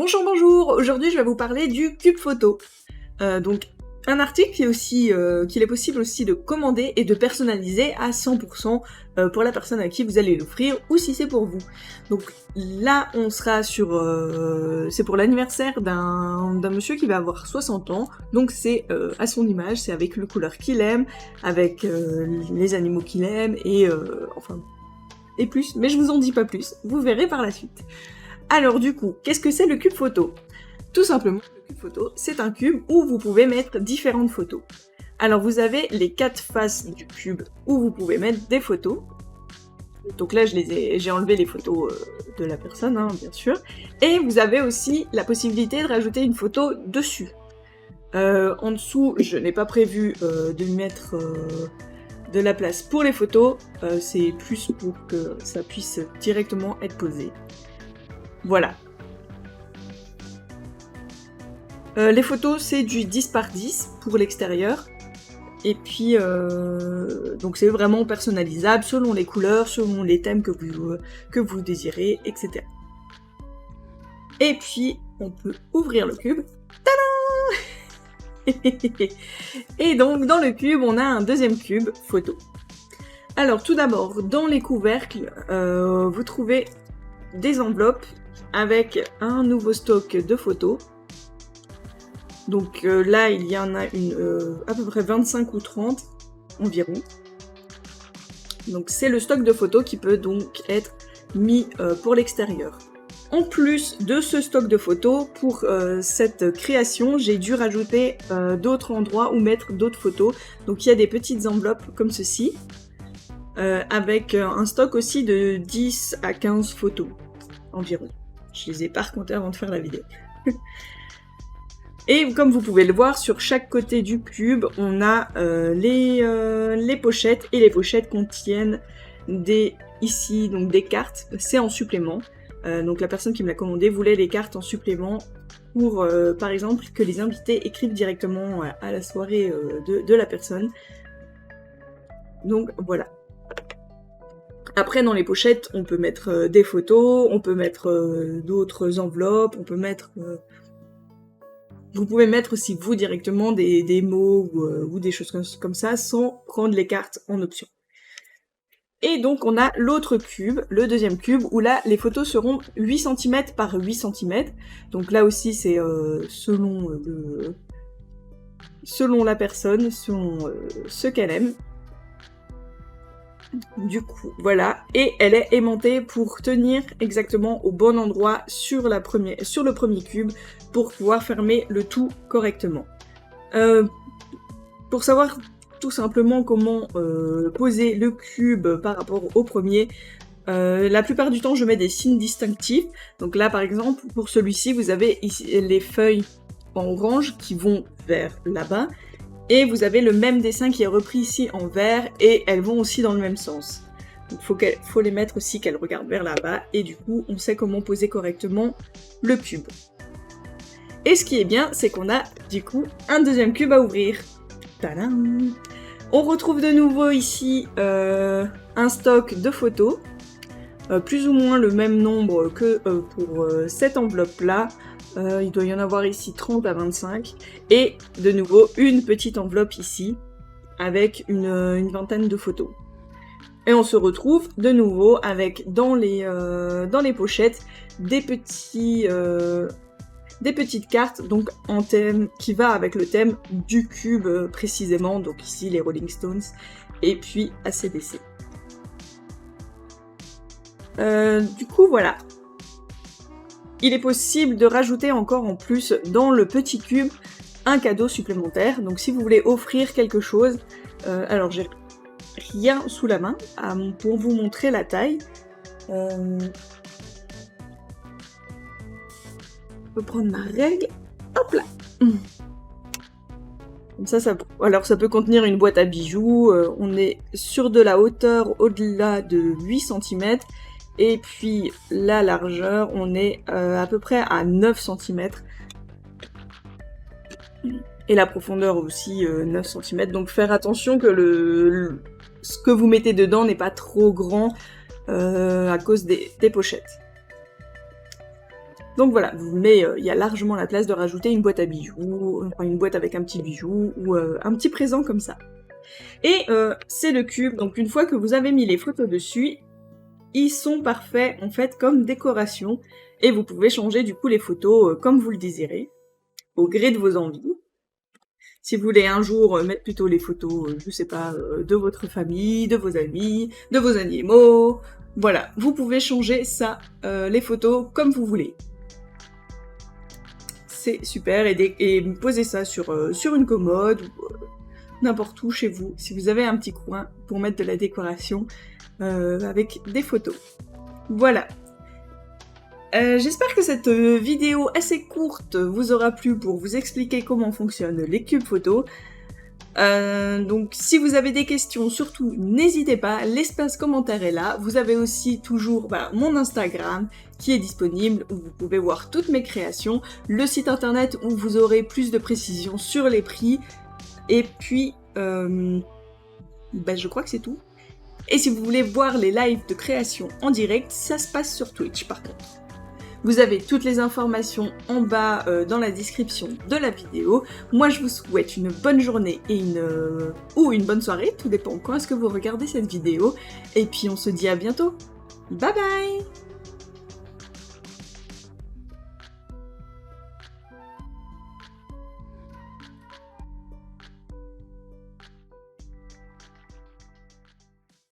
Bonjour, bonjour. Aujourd'hui, je vais vous parler du cube photo. Donc, un article qu'il est possible aussi de commander et de personnaliser à 100% pour la personne à qui vous allez l'offrir ou si c'est pour vous. Donc là, on sera sur... c'est pour l'anniversaire d'un monsieur qui va avoir 60 ans. Donc c'est à son image, c'est avec le couleur qu'il aime, avec les animaux qu'il aime et plus. Mais je vous en dis pas plus, vous verrez par la suite. Alors du coup, qu'est-ce que c'est le cube photo ? Tout simplement, le cube photo, c'est un cube où vous pouvez mettre différentes photos. Alors vous avez les 4 faces du cube où vous pouvez mettre des photos. Donc là, j'ai enlevé les photos de la personne, hein, bien sûr. Et vous avez aussi la possibilité de rajouter une photo dessus. En dessous, je n'ai pas prévu de mettre de la place pour les photos. C'est plus pour que ça puisse directement être posé. Voilà. Les photos, c'est du 10 par 10 pour l'extérieur. Et puis, donc c'est vraiment personnalisable selon les couleurs, selon les thèmes que vous désirez, etc. Et puis, on peut ouvrir le cube. Tadam! Et donc, dans le cube, on a un deuxième cube photo. Alors, tout d'abord, dans les couvercles, vous trouvez des enveloppes avec un nouveau stock de photos. Donc là, il y en a à peu près 25 ou 30 environ. Donc c'est le stock de photos qui peut donc être mis pour l'extérieur. En plus de ce stock de photos, pour cette création, j'ai dû rajouter d'autres endroits où mettre d'autres photos. Donc il y a des petites enveloppes comme ceci, avec un stock aussi de 10 à 15 photos environ. Je les ai pas recomptées avant de faire la vidéo. Et comme vous pouvez le voir, sur chaque côté du cube, on a les pochettes, et les pochettes contiennent des cartes, c'est en supplément. Donc la personne qui me l'a commandé voulait les cartes en supplément pour, par exemple, que les invités écrivent directement à la soirée de la personne. Donc voilà. Après, dans les pochettes, on peut mettre des photos, on peut mettre d'autres enveloppes, on peut mettre... Vous pouvez mettre aussi vous directement des mots ou des choses comme ça sans prendre les cartes en option. Et donc on a l'autre cube, le deuxième cube, où là les photos seront 8 cm par 8 cm. Donc là aussi c'est selon la personne, selon ce qu'elle aime. Du coup, voilà, et elle est aimantée pour tenir exactement au bon endroit sur le premier cube pour pouvoir fermer le tout correctement. Pour savoir tout simplement comment poser le cube par rapport au premier, la plupart du temps je mets des signes distinctifs. Donc là par exemple, pour celui-ci, vous avez ici les feuilles en orange qui vont vers là-bas. Et vous avez le même dessin qui est repris ici en vert, et elles vont aussi dans le même sens. Donc faut les mettre aussi qu'elles regardent vers là-bas, et du coup on sait comment poser correctement le cube. Et ce qui est bien, c'est qu'on a du coup un deuxième cube à ouvrir. Tadam! On retrouve de nouveau ici un stock de photos, plus ou moins le même nombre que pour cette enveloppe-là. Il doit y en avoir ici 30 à 25, et de nouveau une petite enveloppe ici, avec une vingtaine de photos. Et on se retrouve de nouveau avec dans les pochettes des petites cartes, donc en thème, qui va avec le thème du cube précisément, donc ici les Rolling Stones, et puis AC/DC. Du coup voilà. Il est possible de rajouter encore en plus dans le petit cube un cadeau supplémentaire. Donc si vous voulez offrir quelque chose, alors j'ai rien sous la main pour vous montrer la taille. Je peux prendre ma règle, hop là. Comme ça alors ça peut contenir une boîte à bijoux, on est sur de la hauteur au-delà de 8 cm. Et puis la largeur, on est à peu près à 9 cm. Et la profondeur aussi 9 cm. Donc faire attention que ce que vous mettez dedans n'est pas trop grand à cause des pochettes. Donc voilà, mais il y a largement la place de rajouter une boîte à bijoux, enfin une boîte avec un petit bijou, ou un petit présent comme ça. Et c'est le cube, donc une fois que vous avez mis les photos dessus, ils sont parfaits en fait comme décoration, et vous pouvez changer du coup les photos comme vous le désirez, au gré de vos envies. Si vous voulez un jour mettre plutôt les photos, je sais pas, de votre famille, de vos amis, de vos animaux, voilà, vous pouvez changer ça, les photos comme vous voulez. C'est super, et poser ça sur une commode, ou n'importe où chez vous, si vous avez un petit coin pour mettre de la décoration avec des photos. Voilà. J'espère que cette vidéo assez courte vous aura plu pour vous expliquer comment fonctionnent les cubes photos. Donc si vous avez des questions, surtout n'hésitez pas, l'espace commentaire est là. Vous avez aussi toujours mon Instagram qui est disponible, où vous pouvez voir toutes mes créations, le site internet où vous aurez plus de précisions sur les prix, et puis je crois que c'est tout. Et si vous voulez voir les lives de création en direct, ça se passe sur Twitch par contre. Vous avez toutes les informations en bas dans la description de la vidéo. Moi je vous souhaite une bonne journée et ou une bonne soirée, tout dépend quand est-ce que vous regardez cette vidéo. Et puis on se dit à bientôt. Bye bye!